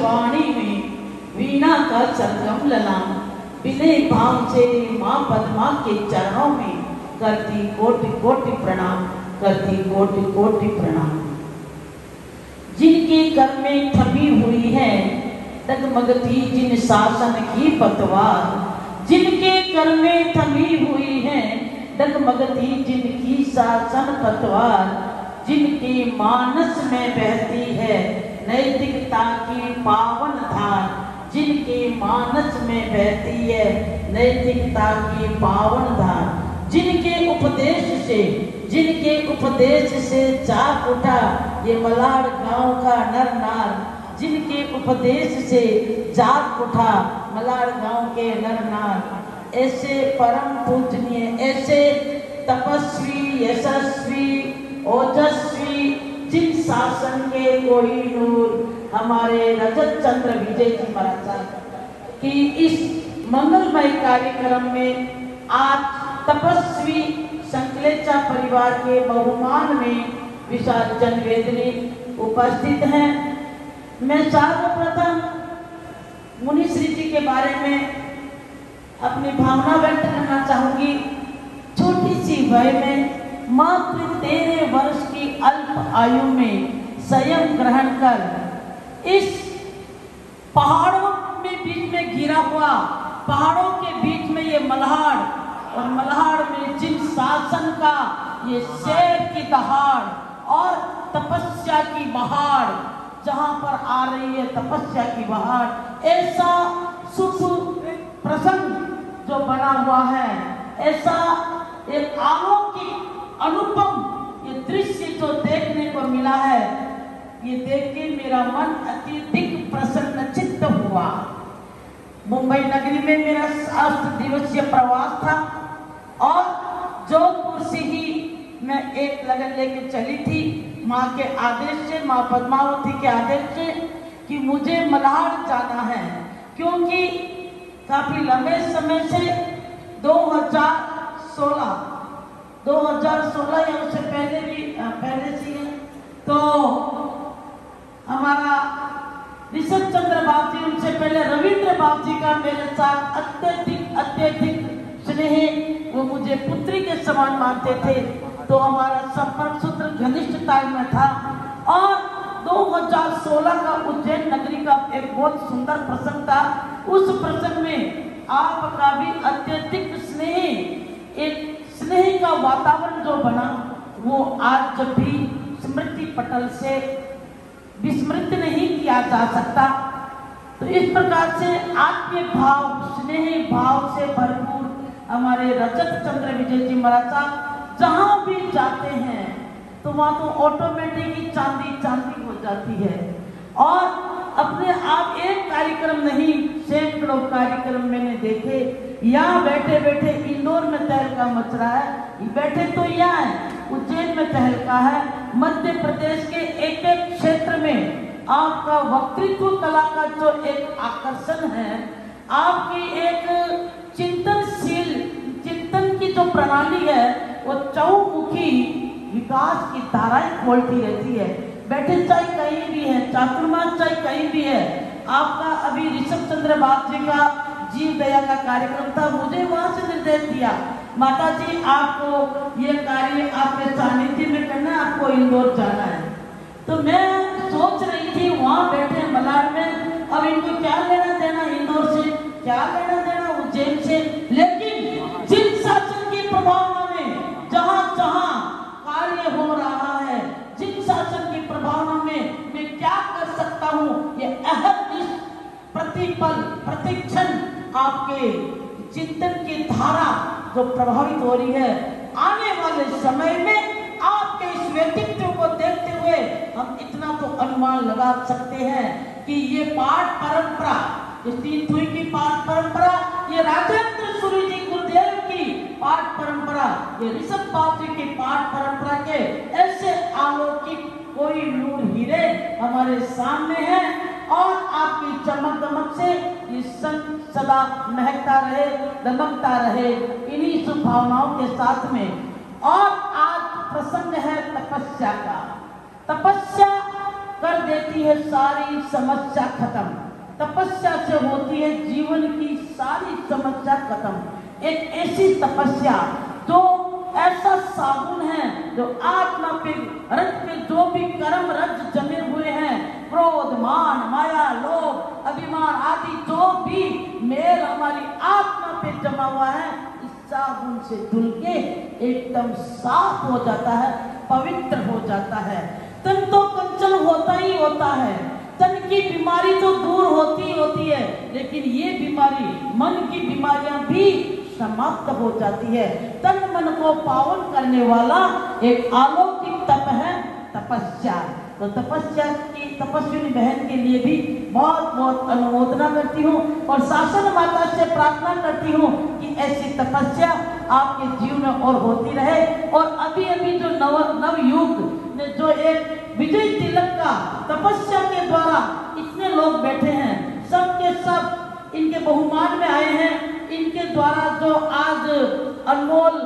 वाणी में वीणा का सरगम ललाम, विनय भाव से माँ पद्मा के चरणों में करती कोटि कोटि प्रणाम, करती कोटि कोटि प्रणाम। जिनके कर में थमी हुई है डगमगती जिन शासन की पतवार, जिनके कर में थमी हुई है डगमगती जिनकी शासन पतवार, जिनके मानस में बहती है नैतिकता की पावन धार, जिनके मानस में बहती है नैतिकता की पावन धार, जिनके उपदेश से जाग उठा ये मलाड़ गांव का नर नार, जिनके उपदेश से जाग उठा मलाड़ गांव के नर नार। ऐसे परम पूजनीय, ऐसे तपस्वी, यशस्वी, ओजस्वी, जिन शासन के कोई नूर हमारे रजत चंद्र विजय जी महाराज साहब की इस मंगलमय कार्यक्रम में आज तपस्वी संकलेचा परिवार के बहुमान में विशाल जनवेदनी उपस्थित हैं। मैं सर्वप्रथम मुनि श्री जी के बारे में अपनी भावना व्यक्त करना चाहूंगी। छोटी सी वय में मात्र 13 वर्ष की अल्प आयु में संयम ग्रहण कर इस पहाड़ों में बीच में घिरा हुआ, पहाड़ों के बीच में ये मल्हार, और मल्हार में जिन शासन का ये शेर की दहाड़ और तपस्या की बहार, जहां पर आ रही है तपस्या की बहार, ऐसा शुभ प्रसंग जो बना हुआ है, ऐसा एक अलौकिक अनुपम ये दृश्य जो देखने को मिला है, ये देख के मेरा मन अत्यधिक प्रसन्नचित्त हुआ। मुंबई नगरी में मेरा 7 दिवसीय प्रवास था और जोधपुर से ही मैं एक लगन लेके चली थी माँ के आदेश से, माँ पद्मावती के आदेश से कि मुझे मल्हार जाना है, क्योंकि काफी लंबे समय से 2016 या उससे पहले से है, तो हमारा ऋषभ चंद्र बाबू जी, उनसे पहले रविंद्र बाबू जी का मेरे साथ अत्यधिक स्नेह, वो मुझे पुत्री के समान मानते थे, तो हमारा संपर्क सूत्र घनिष्ठता में था। और 2016 का उज्जैन नगरी का एक बहुत सुंदर प्रसंग था। उस प्रसंग में आपका भी अत्यधिक स्नेह का वातावरण जो बना, वो आज जब भी स्मृति पटल से विस्मृत नहीं किया जा सकता। तो इस प्रकार से आत्मीय भाव, स्नेह भाव से भरपूर हमारे रजत चंद्र विजय जी महाराज जहां भी जाते हैं तो वहां तो ऑटोमेटिक ही चांदी हो जाती है। और अपने आप एक कार्यक्रम नहीं, सैकड़ों कार्यक्रम मैंने देखे। यहाँ बैठे बैठे इंदौर में तहलका मच रहा है, बैठे तो यहाँ है, उज्जैन में तहलका है, मध्य प्रदेश के एक एक क्षेत्र में आपका वक्तृत्व कला का जो एक आकर्षण है, आपकी एक चिंतन की जो प्रणाली है, वो चौमुखी विकास की धाराएं खोलती रहती है। बैठे चाहे कहीं भी है, चातुर्मास चाहे कहीं भी है। आपका अभी ऋषभ चंद्र बाबू जी का जीव दया का कार्यक्रम था, मुझे वहां से निर्देश दिया, माता जी आपको ये कार्य आपके सानिध्य में करना है, आपको इंदौर जाना है। तो मैं सोच रही थी वहां बैठे मलाड में, अब इनको क्या लेना देना इंदौर से, क्या लेना देना उज्जैन से, लेकिन जिन शासन की प्रभावना में जहां जहां कार्य हो रहा है, जिन शासन की प्रभावना में मैं क्या कर सकता हूँ, ये अहम प्रतिपल प्रतिक्षण आपके चिंतन की धारा जो प्रभावित हो रही है, आने वाले समय में आपके इस व्यक्तित्व को देखते हुए हम इतना तो अनुमान लगा सकते हैं कि ये पाठ परंपरा, इस 3 तुई की पाठ परंपरा, ये राजेंद्र सूरी जी गुरुदेव की पाठ परंपरा, ये ऋषभ बाबू जी की पाठ परंपरा के ऐसे अलौकिक कोई नूर हीरे हमारे सामने है। और आपकी चमक दमक से ये संत सदा महकता रहे, दमकता रहे, इन्हीं शुभ भावनाओं के साथ में। और आज प्रसंग है तपस्या का। तपस्या कर देख करती है सारी समस्या खत्म। तपस्या से होती है जीवन की सारी समस्या खत्म। एक ऐसी तपस्या जो ऐसा साबुन है जो आत्मा पे रज पे जो भी कर्म रज जमे हुए हैं, क्रोध मान माया लोभ अभिमान आदि जो भी मेल हमारी आत्मा पे जमा हुआ है, इस साबुन से धुल के एकदम साफ हो जाता है, पवित्र हो जाता है। तन तो कंचन होता ही होता है, तन की बीमारी तो दूर होती है, लेकिन ये बीमारी मन की बीमारियां भी समाप्त हो जाती है। तन मन को पावन करने वाला एक अलौकिक तप है तपस्या। तो तपस्या की तपस्विनी बहन के लिए भी बहुत बहुत अनुमोदना करती हूँ और शासन माता से प्रार्थना करती हूँ कि ऐसी तपस्या आपके जीवन में और होती रहे। और अभी अभी जो नवयुग ने जो एक विजय तिलक का तपस्या के द्वारा इतने लोग बैठे हैं, सब के सब इनके बहुमान में आए हैं। इनके द्वारा जो आज अनमोल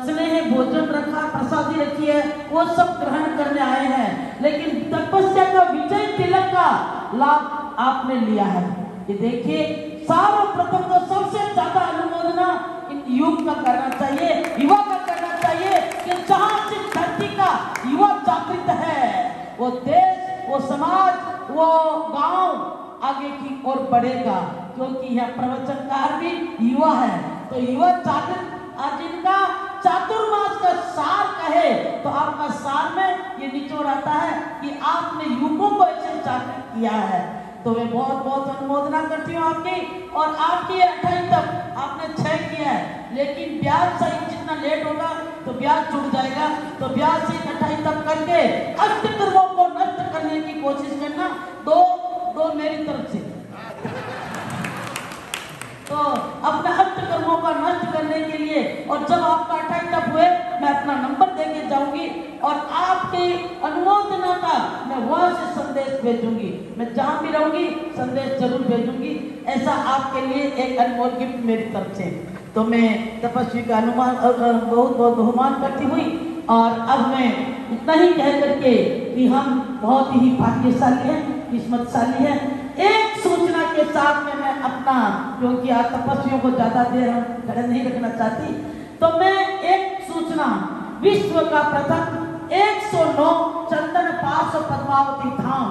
स्नेह भोजन रखा, प्रसादी रखी है, वो सब ग्रहण करने आए हैं। लेकिन तपस्या का विजय तिलक का लाभ आपने लिया है। ये देखिए, सर्वप्रथम तो सबसे ज्यादा अनुमोदना इन युग का करना चाहिए, युवा का करना चाहिए कि जहां से धरती का युवा जागृत है, वो देश, वो समाज, वो गांव आगे की ओर बढ़ेगा। क्योंकि यह प्रवचनकार भी युवा है, तो युवा जागृत। आज इनका चातुर्मास का सार कहे तो आपका सार में ये निचोड़ आता है कि आपने युवकों को ऐसे जागृत किया है। तो मैं बहुत बहुत अनुमोदना करती हूँ आपकी। और आपकी 28 तक आपने 6 किया है, लेकिन ब्याज सही जितना लेट होगा तो ब्याज छूट जाएगा। तो ब्याज से 28 तक करके अष्ट कर्मों को नष्ट करने की कोशिश करना। दो मेरी तरफ से। तो अपने अष्ट कर्मों का नष्ट करने के लिए, और जब आपका 28 तक हुए मैं अपना नंबर देके जाऊंगी और आपके अनुमोदना का मैं वहां से संदेश भेजूंगी। मैं जहां भी रहूंगी संदेश जरूर भेजूंगी। ऐसा आपके लिए एक अनमोल गिफ्ट मेरी तरफ से। तो मैं तपस्वी का अनुमान बहुत बहुत बहुमान करती हुई, और अब मैं इतना ही कह करके कि हम बहुत ही भाग्यशाली हैं, किस्मतशाली हैं। एक सूचना के साथ में मैं अपना, क्योंकि आज तपस्वियों को ज्यादा देर हम खड़े नहीं रखना चाहती, तो मैं एक सूचना, विश्व का प्रथम 109 चंदन पास पद्मावती धाम,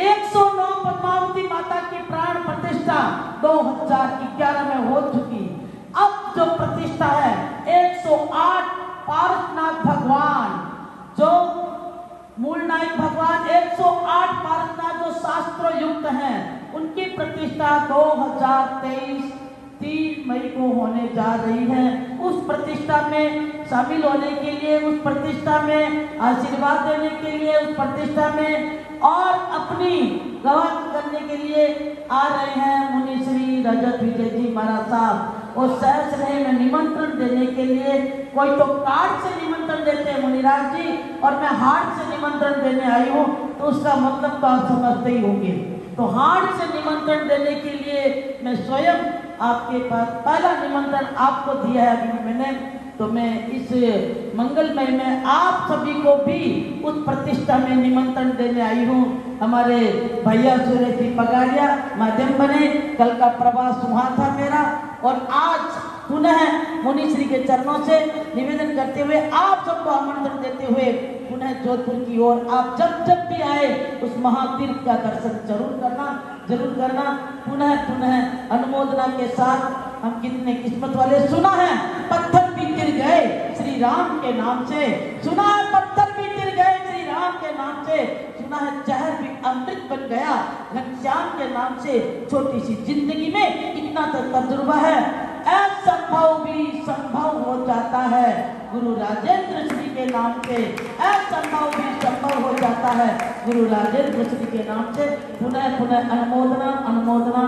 109 पद्मावती माता की प्राण प्रतिष्ठा 2011 में हो चुकी। अब जो प्रतिष्ठा है 108 पारसनाथ भगवान, जो मूल नायक भगवान 108 पारसनाथ जो शास्त्र युक्त हैं, उनकी प्रतिष्ठा 2023 3 मई को होने जा रही है। उस प्रतिष्ठा में शामिल होने के लिए, उस प्रतिष्ठा में आशीर्वाद देने के लिए, उस प्रतिष्ठा में और अपनी गवाह करने के लिए आ रहे हैं मुनि श्री रजत विजय जी महाराज साहब। और सहज रहे में निमंत्रण देने के लिए, कोई तो कार्ड से निमंत्रण देते हैं मुनिराज जी, और मैं हार्ट से निमंत्रण देने आई हूँ, तो उसका मतलब तो आप समझते ही होंगे। तो हार्ट से निमंत्रण देने के लिए मैं स्वयं आपके पास पहला निमंत्रण आपको दिया है अभी मैंने। तो मैं इस मंगलमय में आप सभी को भी उस प्रतिष्ठा में निमंत्रण देने आई हूँ। हमारे भैया सूर्य जी पगारिया माध्यम बने, कल का प्रवास वहाँ था मेरा, और आज पुनः मुनि श्री के चरणों से निवेदन करते हुए, आप सबको आमंत्रण देते हुए पुनः जोधपुर की ओर आप जब भी आए उस महातीर्थ का दर्शन जरूर करना। पुनः अनुमोदना के साथ हम कितने किस्मत वाले। सुना है पत्थर भी गिर गए श्री राम के नाम से, सुना है पत्थर भी गिर गए श्री राम के नाम से, सुना है जहर भी अमृत बन गया घनश्याम के नाम से। छोटी सी जिंदगी में इतना तो तजुर्बा है, असंभव भी संभव हो जाता है गुरु राजेंद्र श्री के नाम से, असंभव भी संभव हो जाता है गुरु राजेंद्र श्री के नाम से। पुनः अनुमोदना।